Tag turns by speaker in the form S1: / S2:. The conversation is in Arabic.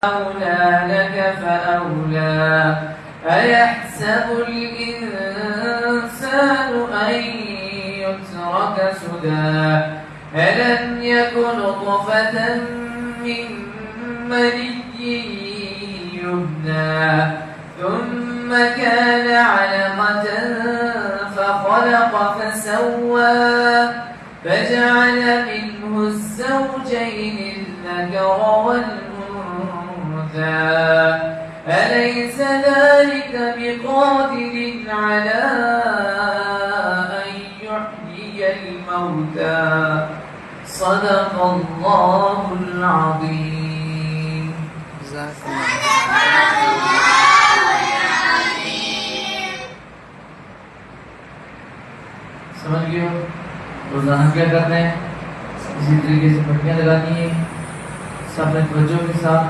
S1: أولى لك فأولى أيحسب الإنسان أن يترك سدى ألم يكن نطفة من مني يمنى ثم كان علقة فخلق فسوى فجعل منه الزوجين الذكر والأنثى أليس ذلك بقادر على أن يحيي الموتى صدق الله العظيم. समझ गए हो? रोजाना क्या करना है, इसी तरीके से पट्टियां लगानी है, सब ने तवज्जो के साथ